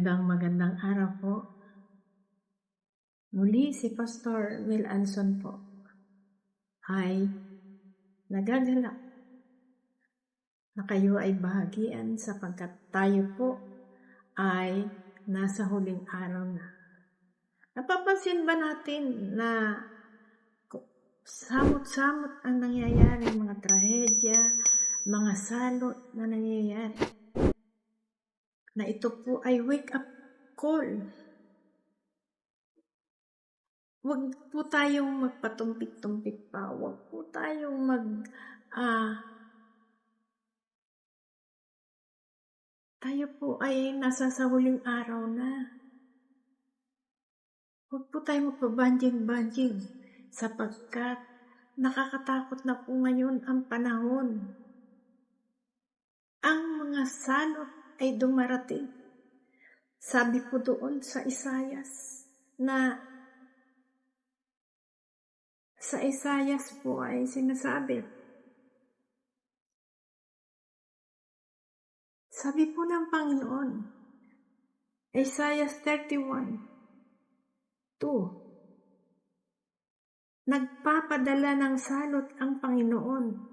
Magandang araw po. Muli si Pastor Will Anson po ay nagagalak na kayo ay bahagian sapagkat tayo po ay nasa huling araw na. Napapansin ba natin na samot-samot ang nangyayari, mga trahedya, mga salot na nangyayari? Na ito po ay wake-up call. Huwag po tayong magpatumpik-tumpik pa. Huwag po tayong tayo po ay nasa sa huling araw na. Huwag po tayong magpabanjing-banjing sapagkat nakakatakot na po ngayon ang panahon. Ang mga salot ay dumarating. Sabi po doon sa Isayas na sa Isayas po ay sinasabi, sabi po ng Panginoon, Isaiah 31:2, nagpapadala ng salot ang Panginoon.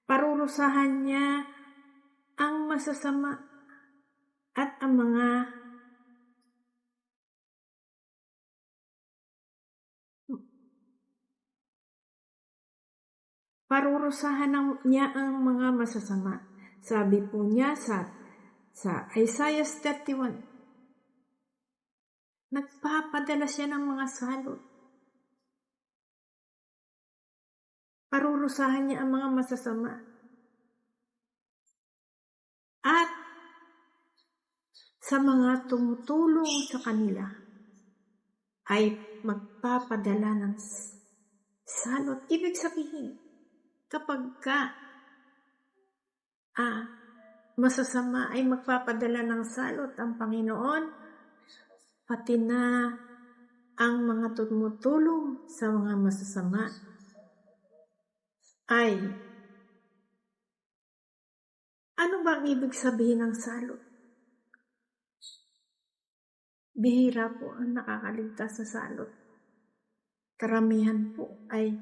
Parurusahan niya ang masasama at ang mga niya ang mga masasama. Sabi po niya sa Isaiah 31, nagpapadala siya ng mga salot. Parurusahan niya ang mga masasama. At sa mga tumutulong sa kanila ay magpapadala ng salot. Ibig sabihin, kapag masasama ay magpapadala ng salot ang Panginoon, pati na ang mga tumutulong sa mga masasama ay ano bang ibig sabihin ng salot? Bihira po ang nakakaligtas sa salot. Karamihan po ay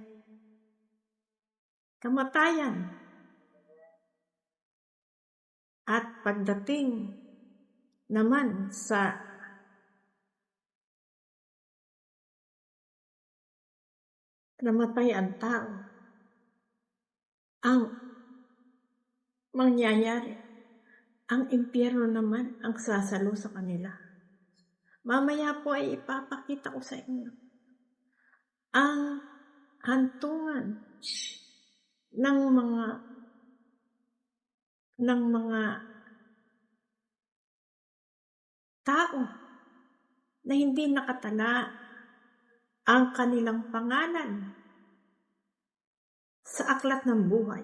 kamatayan. At pagdating naman sa namatay ang tao, ang mangyayari, ang impyerno naman ang sasalo sa kanila. Mamaya po ay ipapakita ko sa inyo ang hantungan ng mga tao na hindi nakatala ang kanilang pangalan sa aklat ng buhay.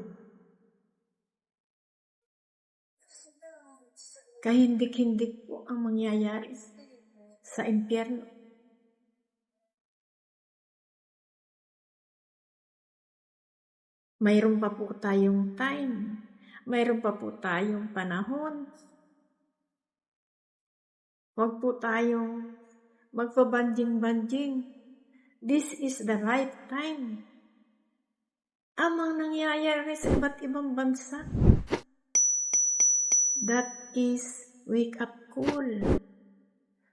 Kahindik-hindik po ang mangyayari sa impyerno. Mayroon pa po tayong time. Mayroon pa po tayong panahon. Huwag po tayong magpabanjing-banjing. This is the right time. Amang nangyayari sa iba't ibang bansa, that is wake-up call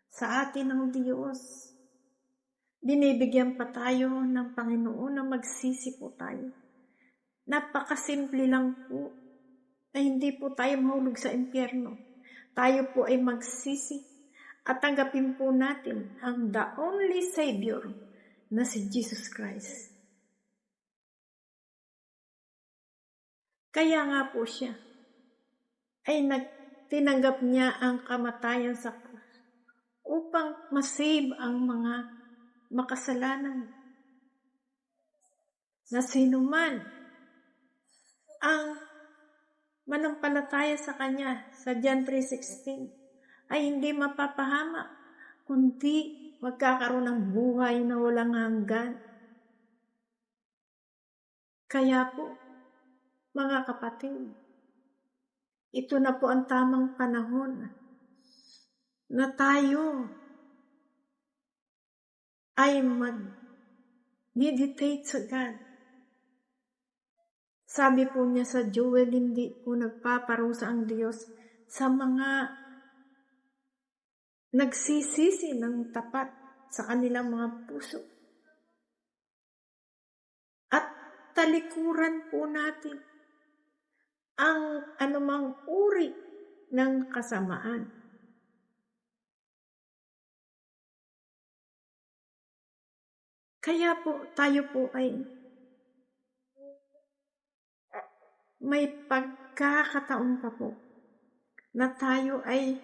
sa atin ng Diyos. Binibigyan pa tayo ng Panginoon na magsisi po tayo. Napakasimple lang po na hindi po tayo mahulog sa impyerno. Tayo po ay magsisi at tanggapin po natin ang the only Savior na si Jesus Christ. Kaya nga po siya ay tinanggap niya ang kamatayan sa krus upang masave ang mga makasalanan na sinuman ang manampalataya sa Kanya sa John 3:16 ay hindi mapapahamak, kundi magkakaroon ng buhay na walang hanggan. Kaya po, mga kapatid, ito na po ang tamang panahon na tayo ay mag-meditate sa God. Sabi po niya sa Joel, hindi po nagpaparusa ang Diyos sa mga nagsisisi ng tapat sa kanilang mga puso. At talikuran po natin ang anumang uri ng kasamaan. Kaya po tayo po ay may pagkakataon pa po na tayo ay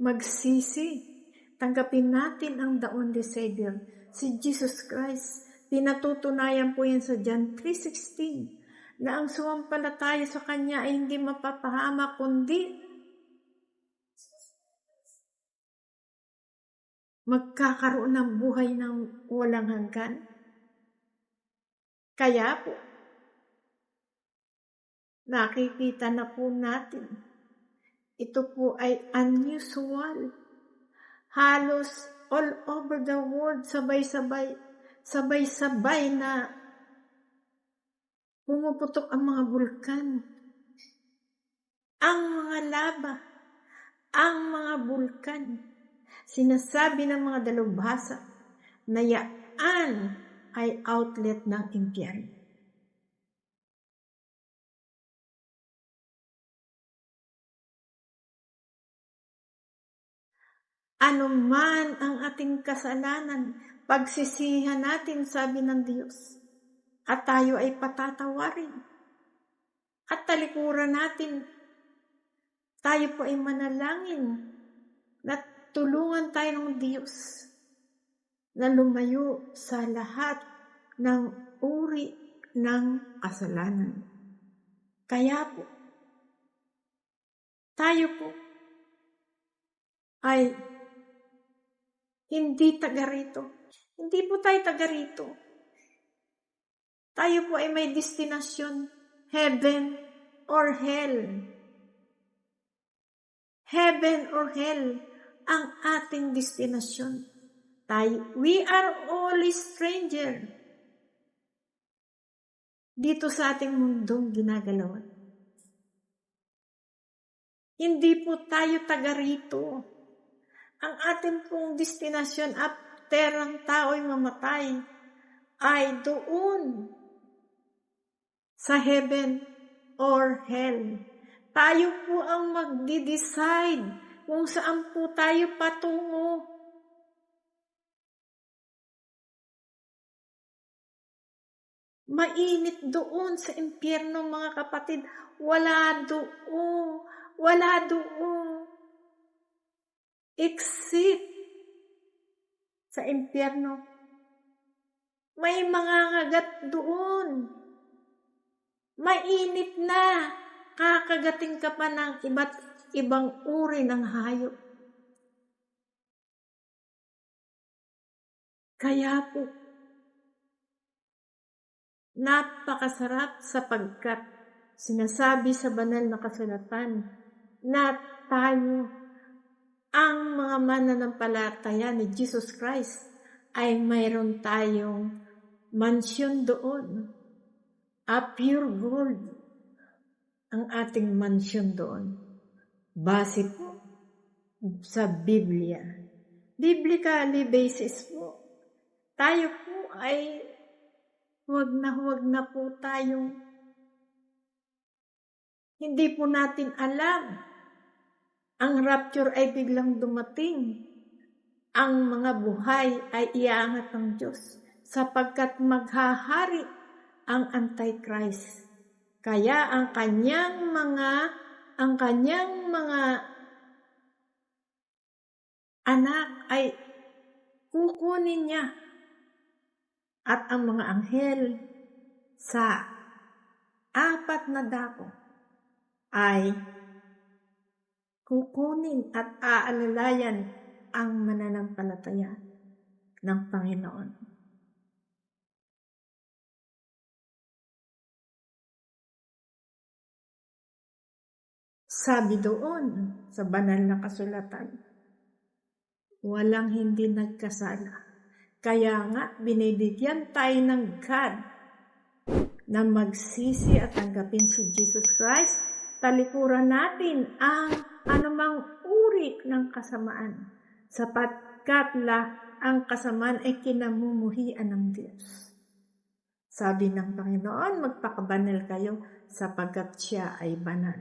magsisi. Tanggapin natin ang daon ni Savior, si Jesus Christ. Pinatutunayan po yan sa John 3:16 na ang sumampalataya sa Kanya ay hindi mapapahama kundi magkakaroon ng buhay ng walang hanggan. Kaya po, nakikita na po natin, ito po ay unusual. Halos all over the world, sabay-sabay na pumuputok ang mga bulkan. Ang mga lava, ang mga bulkan. Sinasabi ng mga dalubhasa na yaan ay outlet ng impyerno. Ano man ang ating kasalanan, pagsisihan natin, sabi ng Diyos, at tayo ay patatawarin. At talikuran natin, tayo po ay manalangin na tulungan tayo ng Diyos na lumayo sa lahat ng uri ng kasalanan. Kaya po, tayo po ay hindi taga rito. Hindi po tayo taga rito. Tayo po ay may destinasyon, heaven or hell. Heaven or hell ang ating destinasyon. We are all stranger dito sa ating mundong ginagalawan. Hindi po tayo taga rito. Ang ating pong destinasyon after ang tao'y mamatay ay doon sa heaven or hell. Tayo po ang magdi-decide kung saan po tayo patungo. Mainit doon sa impyerno, mga kapatid. Wala doon. Except sa impyerno. May mga kagat doon. Mainit na. Kakagating ka pa ng iba't ibang uri ng hayop. Kaya po, napakasarap sapagkat sinasabi sa banal na kasulatan na tayo, ang mga mananampalataya ni Jesus Christ, ay mayroon tayong mansyon doon. A pure gold ang ating mansyon doon. Base po sa Biblia. Biblically basis po. Tayo po ay huwag na po tayong hindi po natin alam. Ang rapture ay biglang dumating. Ang mga buhay ay iaangat ng Diyos sapagkat maghahari ang Antichrist. Kaya ang kanyang mga anak ay kukunin niya at ang mga anghel sa 4 na dako ay kukunin at aalalayan ang mananampalataya ng Panginoon. Sabi doon sa banal na kasulatan, walang hindi nagkasala. Kaya nga, binibigyan tayo ng God na magsisi at tanggapin si Jesus Christ. Talikuran natin ang anumang uri ng kasamaan, sapagkat ang kasamaan ay kinamumuhian ng Diyos. Sabi ng Panginoon, magpakabanal kayo sapagkat siya ay banal.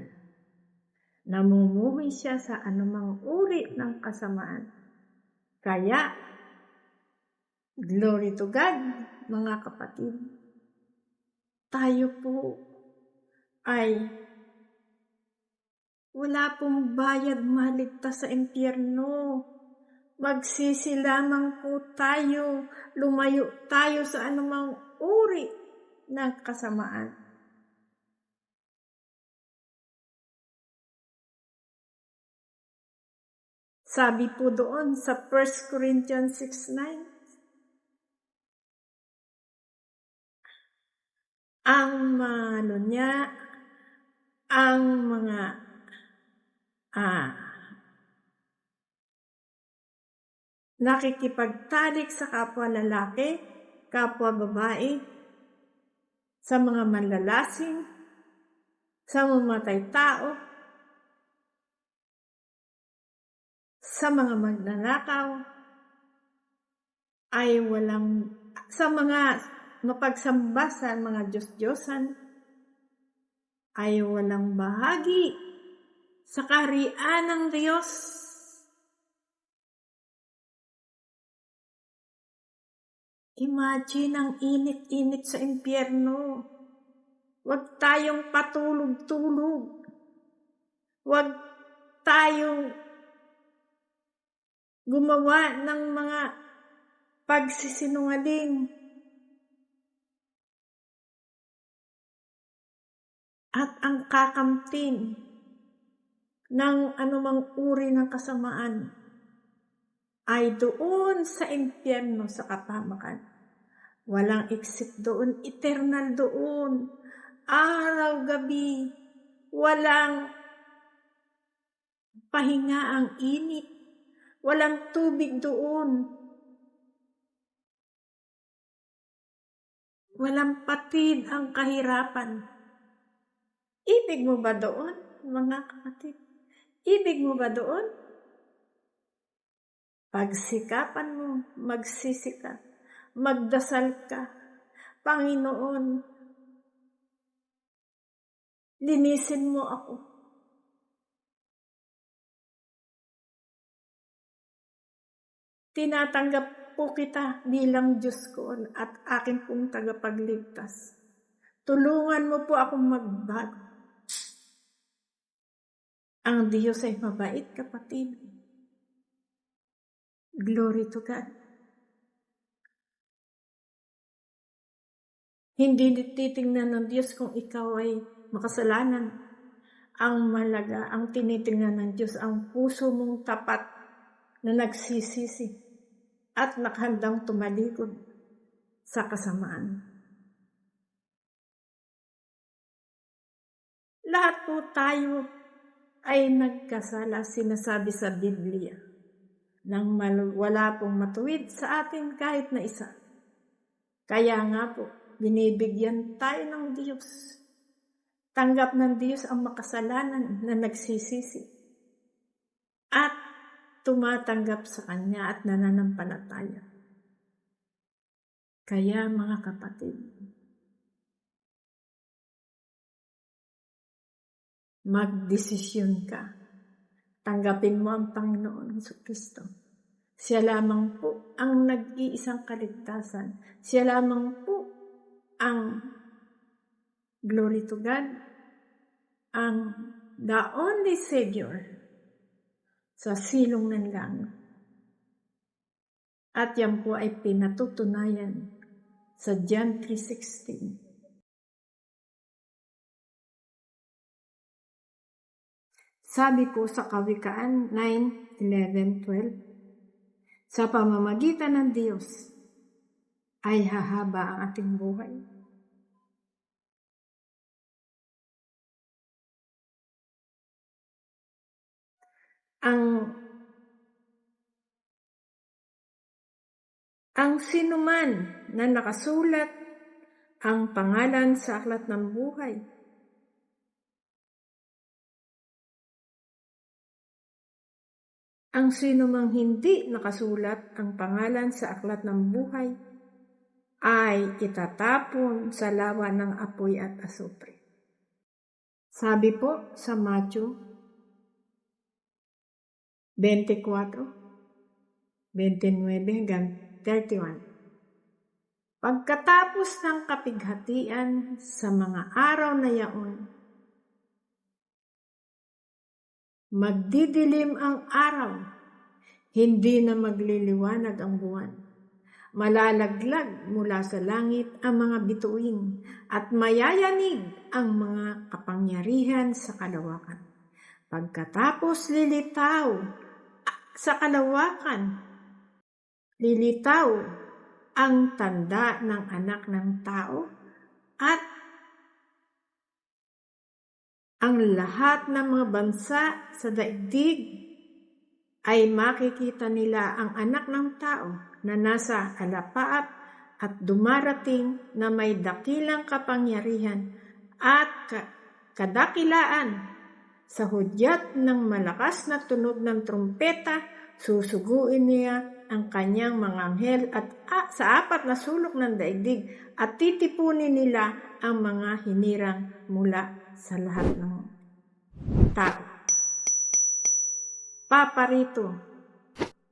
Namumuhi siya sa anumang uri ng kasamaan. Kaya, glory to God, mga kapatid. Tayo po ay wala pong bayad maligtas sa impyerno. Magsisi lamang po tayo, lumayo tayo sa anumang uri ng kasamaan. Sabi po doon sa 1 Corinthians 6:9, ang mga nakikipagtalik sa kapwa lalaki, kapwa babae, sa mga manlalasing, sa mamatay tao, sa mga magnanakaw, ay sa mga mapagsamba sa mga Diyos-Diyosan, ay walang bahagi sa kaharian ng Diyos. Imagine ang init-init sa impyerno. Huwag tayong patulog-tulog. Huwag tayong gumawa ng mga pagsisinungaling. At ang kakamtin ng anumang uri ng kasamaan ay doon sa impyerno sa kapahamakan. Walang exit doon, eternal doon, araw-gabi, walang pahinga ang init, walang tubig doon, walang patid ang kahirapan. Ibig mo ba doon, mga kapatid? Ibig mo ba doon? Pagsikapan mo, magsisi ka, magdasal ka, Panginoon, linisin mo ako. Tinatanggap po kita bilang Diyos ko at akin pong tagapagligtas. Tulungan mo po akong magbago. Ang Diyos ay mabait, kapatid. Glory to God. Hindi titingnan ng Diyos kung ikaw ay makasalanan. Ang malaga, ang tinitingnan ng Diyos, ang puso mong tapat na nagsisisi at nakahandang tumalikod sa kasamaan. Lahat po tayo ay nagkasala, sinasabi sa Biblia, nang wala pong matuwid sa atin kahit na isa. Kaya nga po, binibigyan tayo ng Diyos. Tanggap ng Diyos ang makasalanan na nagsisisi at tumatanggap sa Kanya at nananampalataya. Kaya mga kapatid, magdesisyon ka. Tanggapin mo ang Panginoon Jesucristo. Siya lamang po ang nag-iisang kaligtasan. Siya lamang po ang, glory to God, ang the only Savior sa silong ng langit. At yan po ay pinatutunayan sa John 3:16. Sabi po sa Kawikaan 9:11-12, sa pamamagitan ng Diyos ay hahaba ang ating buhay. Ang Ang sinuman na nakasulat ang pangalan sa aklat ng buhay. Ang sinumang hindi nakasulat ang pangalan sa aklat ng buhay ay itatapon sa lawa ng apoy at asupre. Sabi po sa Matthew 24:29-31. Pagkatapos ng kapighatian sa mga araw na yaon, magdidilim ang araw, hindi na magliliwanag ang buwan. Malalaglag mula sa langit ang mga bituin at mayayanig ang mga kapangyarihan sa kalawakan. Pagkatapos lilitaw sa kalawakan, lilitaw ang tanda ng anak ng tao at ang lahat ng mga bansa sa daigdig ay makikita nila ang anak ng tao na nasa alapaap at dumarating na may dakilang kapangyarihan at kadakilaan. Sa hudyat ng malakas na tunog ng trumpeta, susuguin niya ang kanyang mga anghel at sa apat na sulok ng daigdig at titipunin nila ang mga hinirang mula sa lahat ng tao. Paparito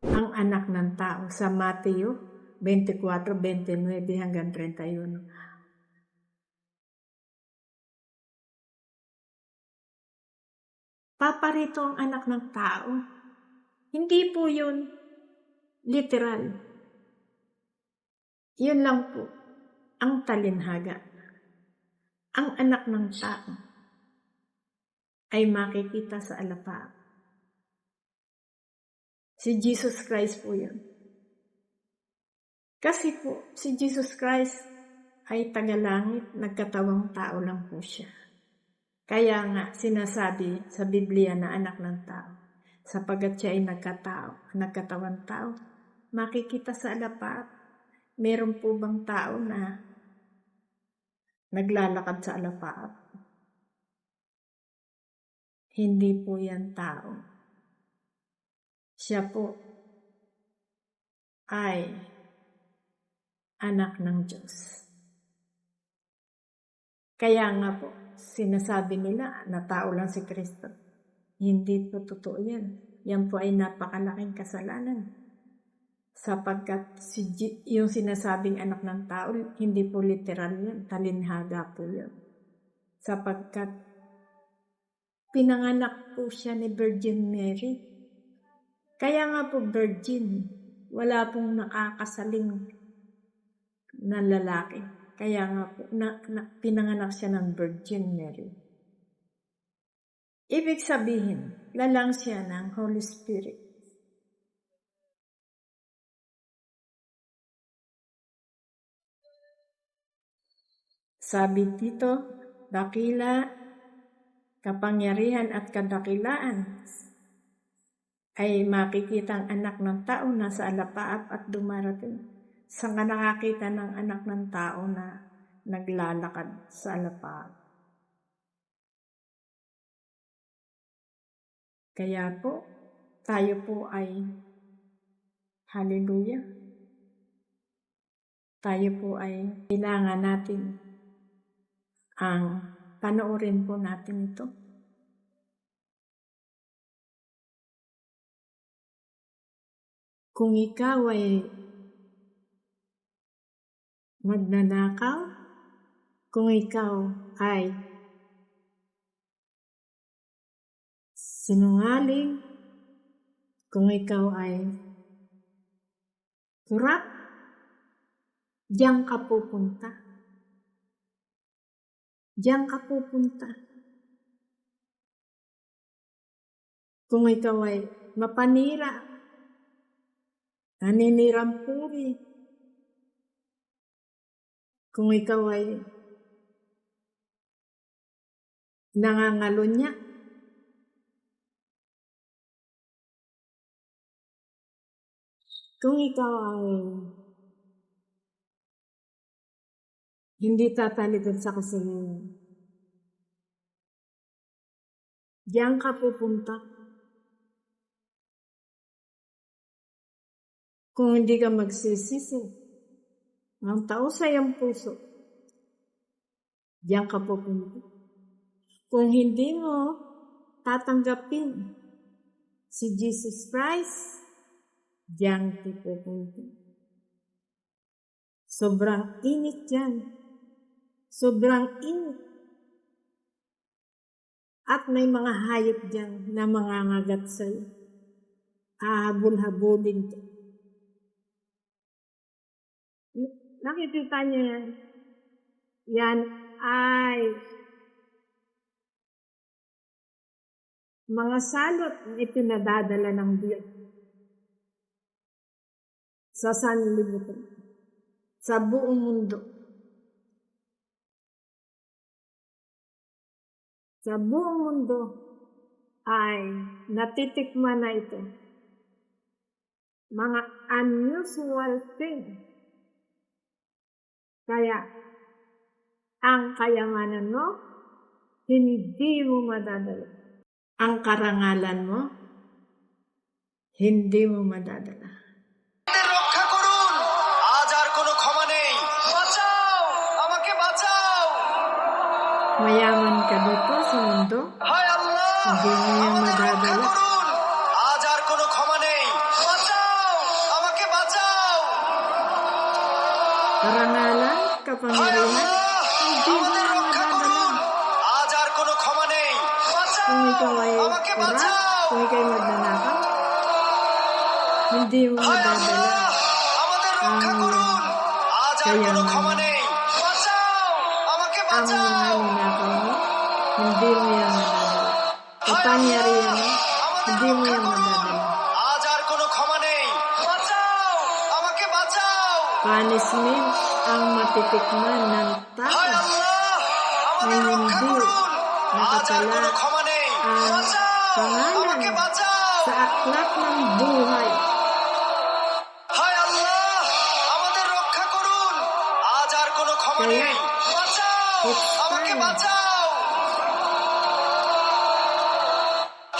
ang anak ng tao sa Mateo 24:29-31. Paparito ang anak ng tao. Hindi po yun literal. Yun lang po ang talinhaga. Ang anak ng tao ay makikita sa alapaap. Si Jesus Christ po yun. Kasi po, si Jesus Christ ay tagalangit, nagkatawang tao lang po siya. Kaya nga sinasabi sa Biblia na anak ng tao, sapagkat siya ay nagkatawang tao, makikita sa alapaap. Meron po bang tao na naglalakad sa alapaap? Hindi po yan tao. Siya po ay anak ng Diyos. Kaya nga po, sinasabi nila na tao lang si Kristo. Hindi po totoo yan. Yan po ay napakalaking kasalanan. Sapagkat yung sinasabing anak ng tao, hindi po literal yan. Talinhaga po yan. Sapagkat pinanganak po siya ni Virgin Mary. Kaya nga po virgin, wala pong nakakasaling na lalaki. Kaya nga po, pinanganak siya ng Virgin Mary. Ibig sabihin, lalang siya ng Holy Spirit. Sabi dito, dakila, kapangyarihan at kadakilaan ay makikita ang anak ng tao na sa alapaap at dumarating. Saan ka nakakita ng anak ng tao na naglalakad sa alapaap? Kaya po, tayo po ay hallelujah. Tayo po ay kailangan natin ang panoorin po natin ito. Kung ikaw ay magnanakaw, kung ikaw ay sinungaling, kung ikaw ay kurap, diyan ka pupunta. Diyan ka pupunta. Kung ikaw ay mapanira, naninirampuri, kung ikaw ay nangangalunya, kung ikaw ay Hindi tatalikod sa kasalanan. Diyan ka pupunta. Kung hindi ka magsisisi, ang tao sa iyong puso, diyan ka pupunta. Kung hindi mo tatanggapin si Jesus Christ, diyan ka pupunta. Sobrang init yan. Sobrang init. At may mga hayop dyan na mangangagat sa'yo. Hahabol-habulin ka. Nakikita niyo yan? Yan ay mga salot na ipinadadala ng Diyos sa sanlibutan, sa buong mundo. Sa buong mundo ay natitikman na ito. Mga unusual thing. Kaya, ang kayamanan mo, hindi mo madadala. Ang karangalan mo, hindi mo madadala. রক্ষা করুন, আজ আর কোনো ক্ষমা নেই। বাঁচাও, আমাকে বাঁচাও। Mayaman ka dito sa mundo, হায় আল্লাহ, hindi mo yan আমাদের রক্ষা madadala. করুন, আজ আর কোনো ক্ষমা নেই। বাঁচাও, আমাকে বাঁচাও। Karangalan, হায় kapangyarihan, আল্লাহ, hindi mo আমাদের yan রক্ষা madadala. করুন, আজ আর কোনো ক্ষমা নেই। Kung বাঁচাও, ikaw ay আমাকে pura, বাঁচাও। kung ikaw ay magnanakaw, hindi mo হায় madadala আল্লাহ, আমাদের রক্ষা ang করুন, আজ আর কোনো kayaman, ক্ষমা নেই। বাঁচাও, আমাকে ang বাঁচাও। mga ninakaw mo, hindi mo yan madadala. Kapangyarihan mo, hindi mo yan madadala. আজ আর কোনো ক্ষমা নেই। বাঁচাও, আমাকে বাঁচাও। Punishment ang matitikman ng tao হায় আল্লাহ, আমাদের na রক্ষা hindi করুন, আজ আর কোনো nakatala ক্ষমা নেই। ang বাঁচাও, আমাকে pangalan বাঁচাও। sa aklat ng buhay. হায় আল্লাহ, আমাদের রক্ষা করুন, আজ আর কোনো ক্ষমা Kaya, নেই। বাঁচাও, it's আমাকে time বাঁচাও।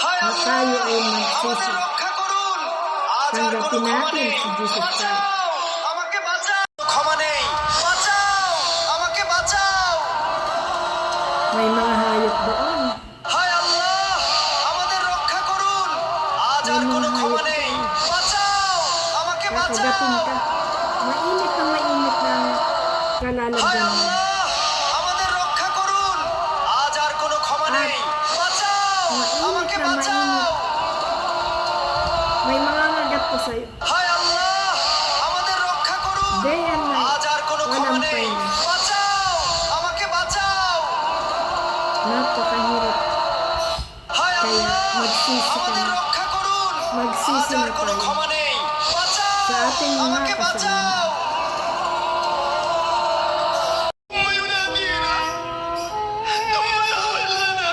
হায় na আল্লাহ, tayo ay আমাদের magsisi. রক্ষা করুন, আজ আর কোনো Tanggapin ক্ষমা natin নেই। si Jesus Christ. বাঁচাও, আমাকে বাঁচাও। ক্ষমা নেই। বাঁচাও, আমাকে বাঁচাও। May mga hayop doon. হায় আল্লাহ, আমাদের রক্ষা করুন, আজ May আর কোনো mga ক্ষমা hayop নেই। doon. বাঁচাও, আমাকে Kakagatin বাঁচাও। ka. Mainit na ang হায় kalalagyan mo. আল্লাহ, আমাদের রক্ষা করুন, আজ আর কোনো ক্ষমা At নেই। বাঁচাও, আমাকে mainit na বাঁচাও। May mga ngagat po sa'yo. হায় আল্লাহ, আমাদের রক্ষা করুন, Day and night. আজ আর কোনো ক্ষমা Walang নেই। pahinga. বাঁচাও, আমাকে বাঁচাও। Napakahirap. হায় Kaya আল্লাহ, magsisi ka আমাদের na. রক্ষা করুন, Magsisi আজ আর na কোনো tayo ক্ষমা নেই। বাঁচাও, sa ating mga আমাকে বাঁচাও। kasalanan. ثم ينادينا، ثم يحلنا،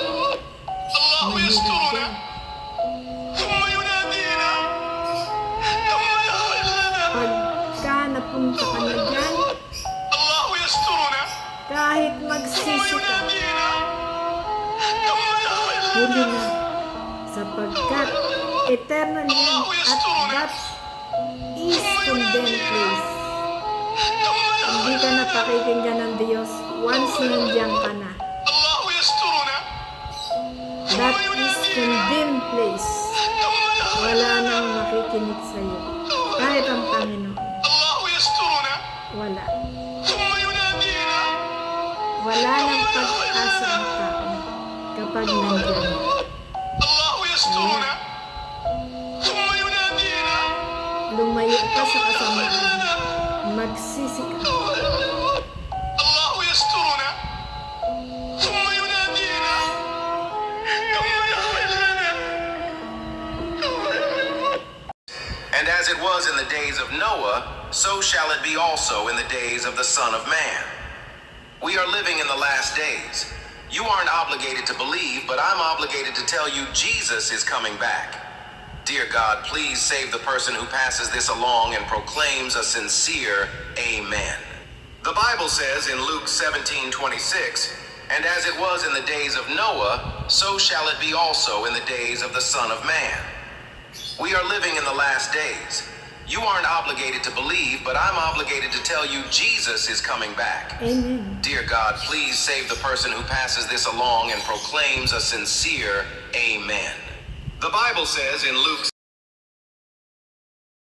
الله Mahirap يسترنا، yan. ثم ينادينا، ثم يحلنا، Pagka napunta ka na dyan, الله يسترنا، kahit ثم magsisi ka, ينادينا، ثم huli يحلنا. na. Sapagkat eternal yan. At that is condemned place. Hindi ka na pakikinggan ng Diyos once nandiyan ka na. الله يسترنا، That is condemned place. ثم يحلنا. Wala nang makikinig sa'yo. Kahit ang Panginoon. الله يسترنا، Wala. ثم ينادينا، Wala nang pag-asa ang tao kapag nandiyan. الله يسترنا، ثم ينادينا، Lumayo ka sa kasamaan. Magsisi ka. الله يسترنا، ثم ينادينا، ثم يحلنا. And as it was in the days of Noah, so shall it be also in the days of the Son of Man. We are living in the last days. You aren't obligated to believe, but I'm obligated to tell you Jesus is coming back. Dear God, please save the person who passes this along and proclaims a sincere amen. The Bible says in Luke 17:26, "And as it was in the days of Noah, so shall it be also in the days of the Son of Man." We are living in the last days. You aren't obligated to believe, but I'm obligated to tell you Jesus is coming back. Amen. Dear God, please save the person who passes this along and proclaims a sincere amen. The Bible says in Luke,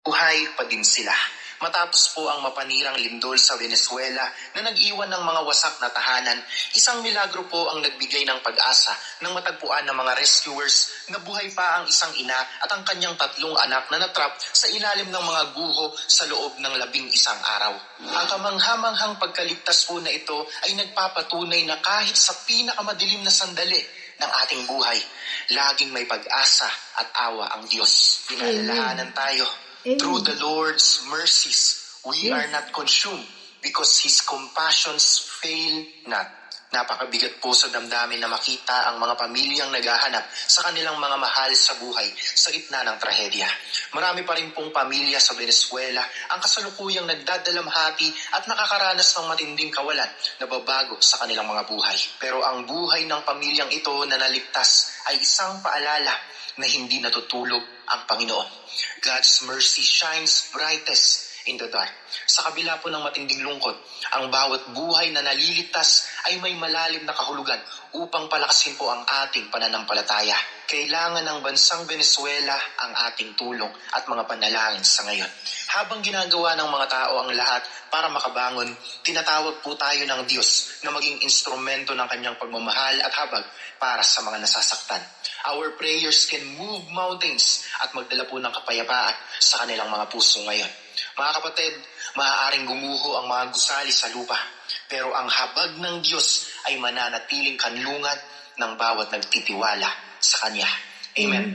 buhay pa din sila. Matapos po ang mapanirang lindol sa Venezuela na nag-iwan ng mga wasak na tahanan, isang milagro po ang nagbigay ng pag-asa nang matagpuan ng mga rescuers na buhay pa ang isang ina at ang kanyang 3 anak na natrap sa ilalim ng mga guho sa loob ng 11 araw. Ang kamanghamanghang pagkaligtas po na ito ay nagpapatunay na kahit sa pinakamadilim na sandali ng ating buhay, laging may pag-asa at awa ang Diyos. Pinalalahanan tayo. Amen. Through the Lord's mercies, we Yes. are not consumed because His compassions fail not. Napakabigat po sa damdamin na makita ang mga pamilyang naghahanap sa kanilang mga mahal sa buhay sa gitna ng trahedya. Marami pa rin pong pamilya sa Venezuela ang kasalukuyang nagdadalamhati at nakakaranas ng matinding kawalan na babago sa kanilang mga buhay. Pero ang buhay ng pamilyang ito na naligtas ay isang paalala na hindi natutulog ang Panginoon. God's mercy shines brightest in the dark. Sa kabila po ng matinding lungkot, ang bawat buhay na naliligtas ay may malalim na kahulugan upang palakasin po ang ating pananampalataya. Kailangan ng bansang Venezuela ang ating tulong at mga panalangin sa ngayon. Habang ginagawa ng mga tao ang lahat para makabangon, tinatawag po tayo ng Diyos na maging instrumento ng kanyang pagmamahal at habag para sa mga nasasaktan. Our prayers can move mountains at magdala po ng kapayapaan sa kanilang mga puso ngayon. Mga kapatid, maaaring gumuho ang mga gusali sa lupa, pero ang habag ng Diyos ay mananatiling kanlungan ng bawat nagtitiwala sa Kanya. Amen.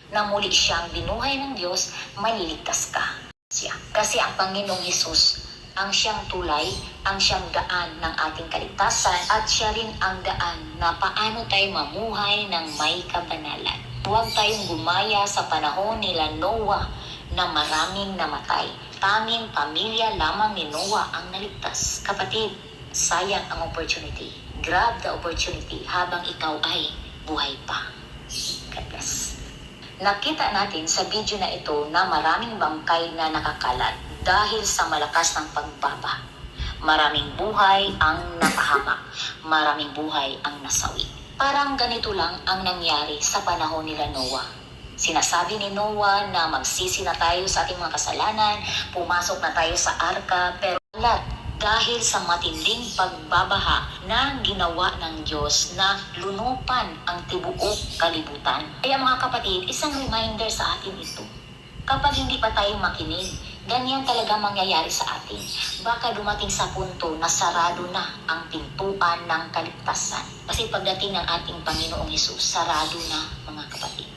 Na muli siyang binuhay ng Diyos, maliligtas ka siya. Kasi ang Panginoong Hesus, ang siyang tulay, ang siyang daan ng ating kaligtasan, at siya rin ang daan na paano tayo mamuhay ng may kabanalan. Huwag tayong gumaya sa panahon nila Noah na maraming namatay. Tanging pamilya lamang ni Noah ang naligtas. Kapatid, sayang ang opportunity. Grab the opportunity habang ikaw ay buhay pa. God bless. Nakita natin sa video na ito na maraming bangkay na nakakalat dahil sa malakas ng pagbaba. Maraming buhay ang napahamak. Maraming buhay ang nasawi. Parang ganito lang ang nangyari sa panahon nila Noah. Sinasabi ni Noah na magsisi na tayo sa ating mga kasalanan, pumasok na tayo sa arka, pero lahat dahil sa matinding pagbabaha na ginawa ng Diyos na lunupan ang tibuok kalibutan. Kaya mga kapatid, isang reminder sa atin ito. Kapag hindi pa tayo makinig, ganyan talaga mangyayari sa atin. Baka dumating sa punto na sarado na ang pintuan ng kaligtasan. Kasi pagdating ng ating Panginoong Hesus, sarado na mga kapatid.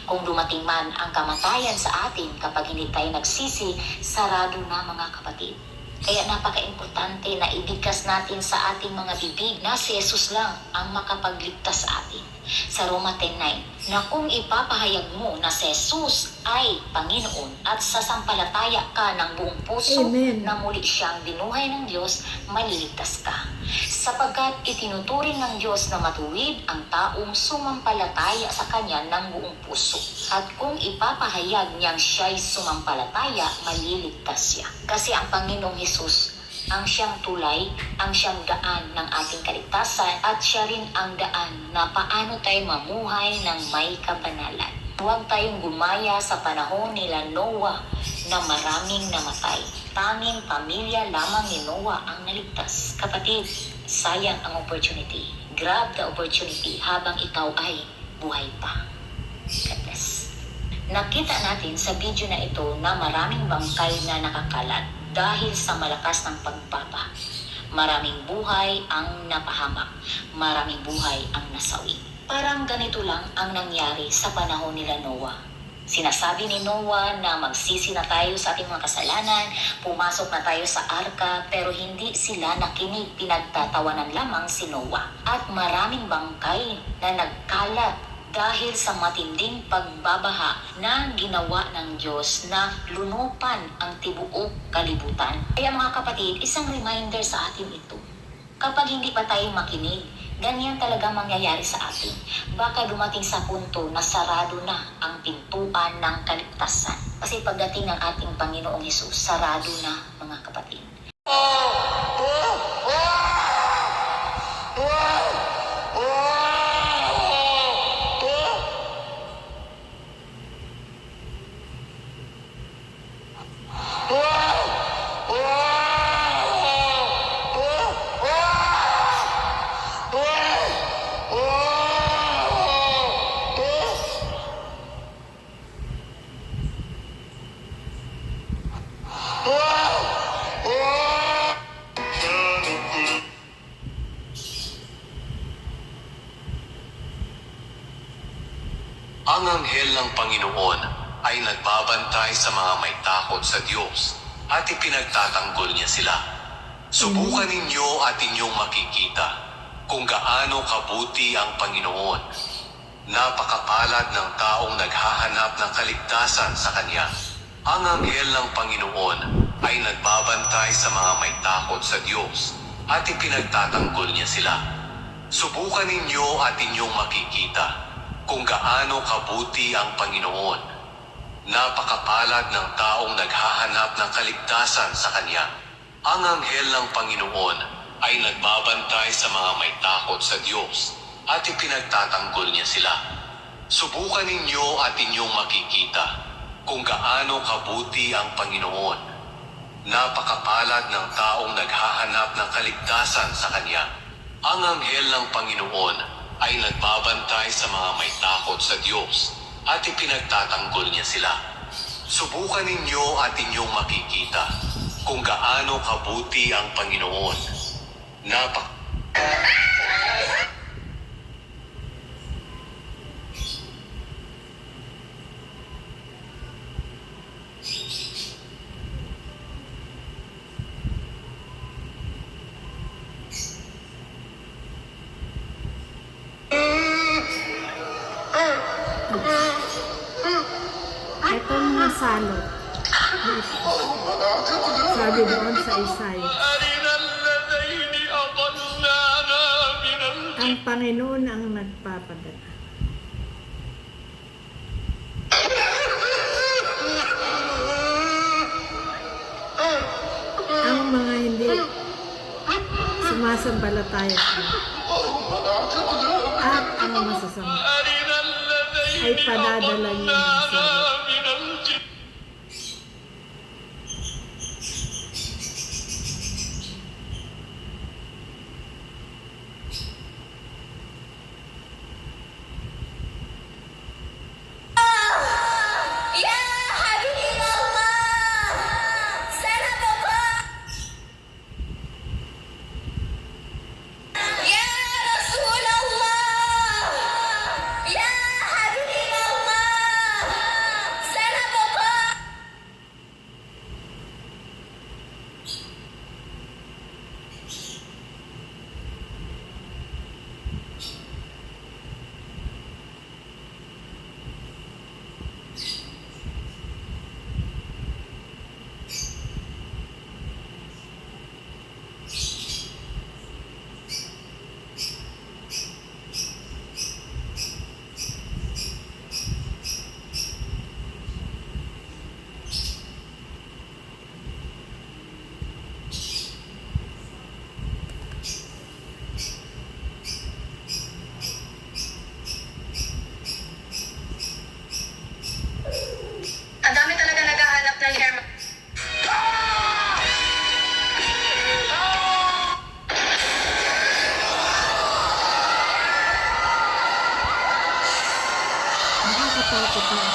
Kung dumating man ang kamatayan sa atin kapag hindi tayo nagsisi, sarado na mga kapatid. Kaya napaka-importante na ibigkas natin sa ating mga bibig na si Jesus lang ang makapagligtas sa atin. Sa Roma 10:9, na kung ipapahayag mo na si Jesus ay Panginoon at sasampalataya ka ng buong puso Amen. na muli siyang binuhay ng Diyos, maliligtas ka. Sapagkat itinuturing ng Diyos na matuwid ang taong sumampalataya sa Kanya ng buong puso. At kung ipapahayag niyang siya'y sumampalataya, maliligtas siya. Kasi ang Panginoong Hesus, ang siyang tulay, ang siyang daan ng ating kaligtasan, at siya rin ang daan na paano tayo mamuhay ng may kabanalan. Huwag tayong gumaya sa panahon nila Noah na maraming namatay. Tanging pamilya lamang ni Noah ang naligtas. Kapatid, sayang ang opportunity. Grab the opportunity habang ikaw ay buhay pa. God bless. Nakita natin sa video na ito na maraming bangkay na nakakalat dahil sa malakas ng pagbaba. Maraming buhay ang napahamak. Maraming buhay ang nasawi. Parang ganito lang ang nangyari sa panahon nila Noah. Sinasabi ni Noah na magsisi na tayo sa ating mga kasalanan, pumasok na tayo sa arka, pero hindi sila nakinig, pinagtatawanan lamang si Noah. At maraming bangkay na nagkalat dahil sa matinding pagbabaha na ginawa ng Diyos na lunupan ang tibuok kalibutan. Kaya mga kapatid, isang reminder sa atin ito. Kapag hindi pa tayo makinig, ganyan talaga mangyayari sa atin. Baka dumating sa punto na sarado na ang pintuan ng kaligtasan. Kasi pagdating ng ating Panginoong Hesus, sarado na mga kapatid. Ang anghel ng Panginoon ay nagbabantay sa mga may takot sa Diyos at ipinagtatanggol niya sila. Subukan ninyo at inyong makikita kung gaano kabuti ang Panginoon. Napakapalad ng taong naghahanap ng kaligtasan sa Kanya. Ang anghel ng Panginoon ay nagbabantay sa mga may takot sa Diyos at ipinagtatanggol niya sila. Subukan ninyo at inyong makikita kung gaano kabuti ang Panginoon. Napakapalad ng taong naghahanap ng kaligtasan sa Kanya. Ang anghel ng Panginoon ay nagbabantay sa mga may takot sa Diyos at ipinagtatanggol niya sila. Subukan ninyo at inyong makikita kung gaano kabuti ang Panginoon. Napakapalad ng taong naghahanap ng kaligtasan sa Kanya. Ang anghel ng Panginoon ay nagbabantay sa mga may takot sa Diyos at ipinagtatanggol niya sila. Subukan ninyo at inyong makikita kung gaano kabuti ang Panginoon. Ito mga salot. Sabi doon sa Isaiah, ang Panginoon ang nagpapadala. Ang mga hindi sumasampalataya sa Kanya at ang masasama ay padadala niya ng salot. Ang dami talaga naghahanap ng hair. Nakakatakot ang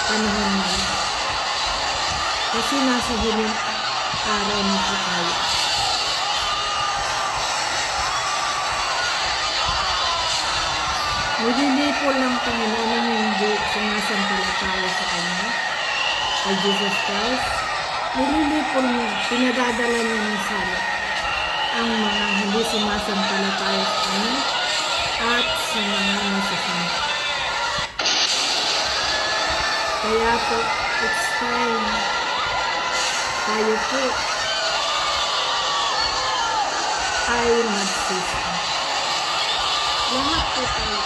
panahon na yun. Kasi nasa huling araw na po tayo. Nililipol ng Panginoon ang hindi sumasampalataya sa Kanya, kay Jesus Christ. Nililipol niya, pinadadala niya ng salot ang mga hindi sumasampalataya sa Kanya at sa mga masasama. Kaya po, it's time tayo po ay magsisi. Lahat po tayo,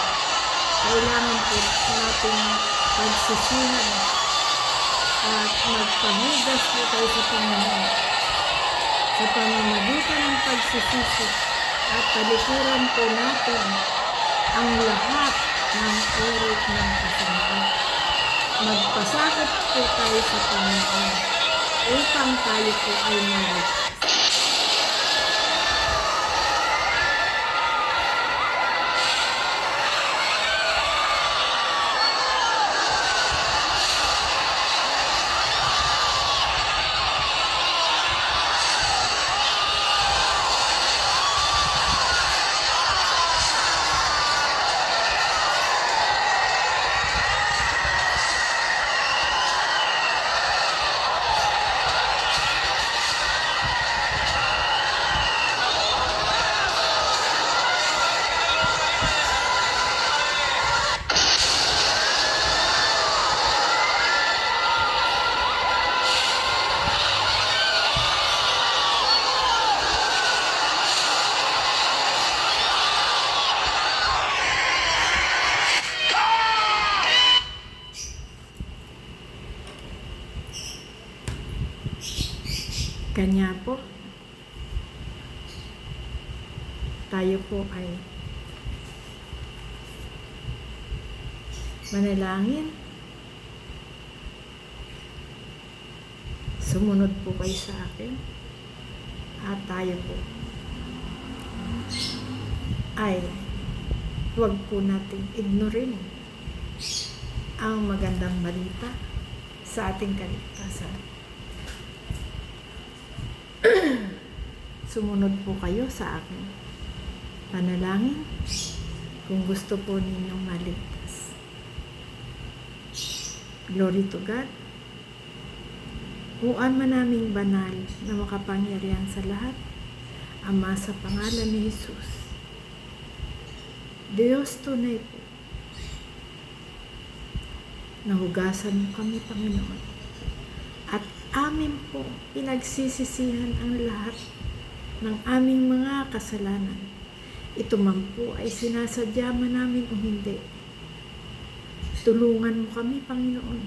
kailangan po natin pagsisihan at magpahugas po tayo sa Panginoon. Sa pamamagitan ng pagsisisi at talikuran po natin ang lahat ng uri ng kasamaan. Magpasakot po tayo sa Panginoon upang tayo po ay maligtas. Kanya po, tayo po ay manalangin. Sumunod po kayo sa akin at tayo po ay huwag po nating ignorin ang magandang balita sa ating kaligtasan. Sumunod po kayo sa akin. Panalangin kung gusto po ninyong maligtas. Glory to God. Huwag man naming banal na makapangyarihan sa lahat, Ama, sa pangalan ni Jesus. Diyos, tunay po, nahugasan mo kami, Panginoon. At amin po pinagsisisihan ang lahat ng aming mga kasalanan. Ito man po ay sinasadya man namin o hindi. Tulungan mo kami, Panginoon,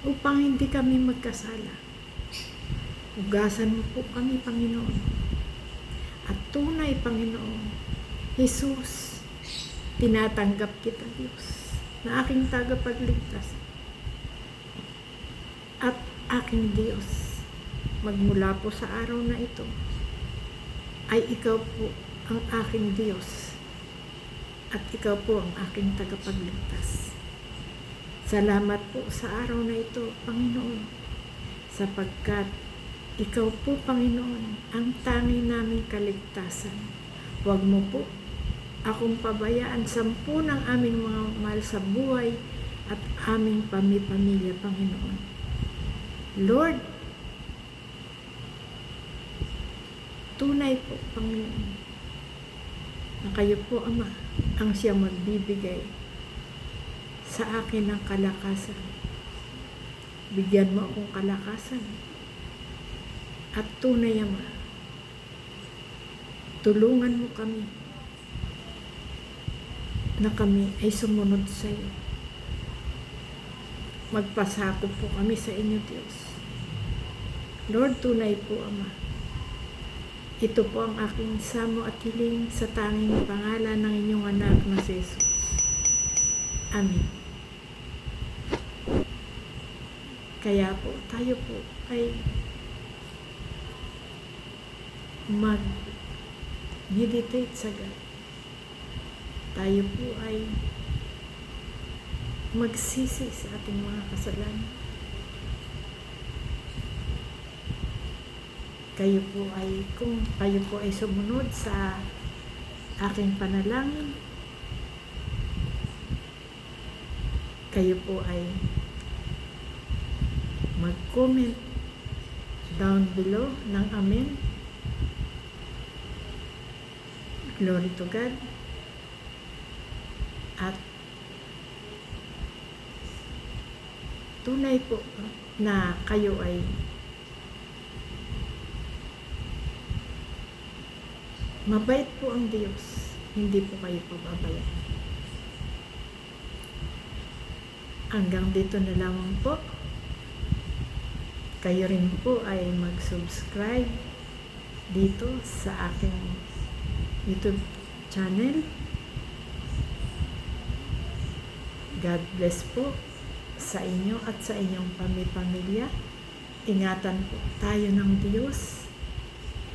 upang hindi kami magkasala. Hugasan mo po kami, Panginoon. At tunay, Panginoon, Jesus, tinatanggap kita, Diyos, na aking tagapagligtas at aking Diyos. Magmula po sa araw na ito, ay ikaw po ang aking Diyos at ikaw po ang aking tagapagligtas. Salamat po sa araw na ito, Panginoon, sapagkat ikaw po, Panginoon, ang tanging naming kaligtasan. Huwag mo po akong pabayaan 10 ng aming mga mahal sa buhay at aming pamilya, Panginoon. Lord, tunay po, Panginoon, na kayo po, Ama, ang siyang magbibigay sa akin ng kalakasan. Bigyan mo akong kalakasan. At tunay, Ama, tulungan mo kami na kami ay sumunod sa iyo. Magpasakop po kami sa inyo, Diyos. Lord, tunay po, Ama, ito po ang aking samo at hiling sa tanging pangalan ng inyong anak na si Jesus. Amen. Kaya po, tayo po ay mag-meditate sa God. Tayo po ay magsisi sa ating mga kasalanan. Kayo po ay, kung kayo po ay sumunod sa aking panalangin, kayo po ay mag-comment down below ng amen. Glory to God. At tunay po na kayo ay mabait po ang Diyos. Hindi po kayo pababayaan. Hanggang dito na lamang po. Kayo rin po ay mag-subscribe dito sa aking YouTube channel. God bless po sa inyo at sa inyong pamilya. Ingatan po tayo ng Diyos,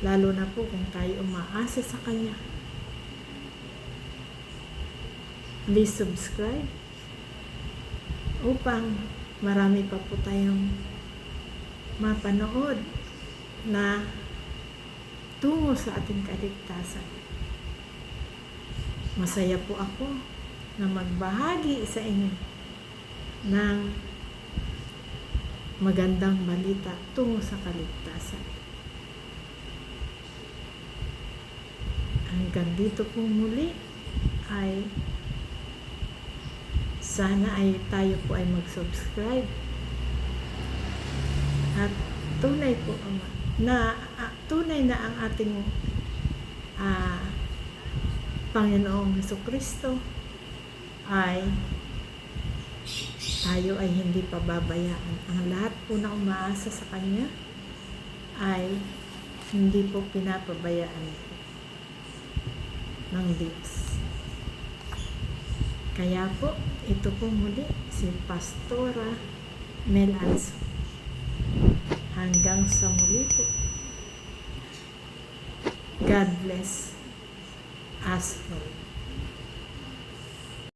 lalo na po kung tayo umaasa sa Kanya. Please subscribe upang marami pa po tayong mapanood na tungo sa ating kaligtasan. Masaya po ako na magbahagi sa inyo ng magandang balita tungo sa kaligtasan. Hanggang dito po muli ay sana ay tayo po ay mag-subscribe at tunay po tunay na ang ating Panginoong Hesukristo ay tayo ay hindi pababayaan. Ang lahat po na umaasa sa Kanya ay hindi po pinapabayaan ng Diyos. Kaya po, ito po muli si Pastora Mel Anso. Hanggang sa muli po. God bless us all.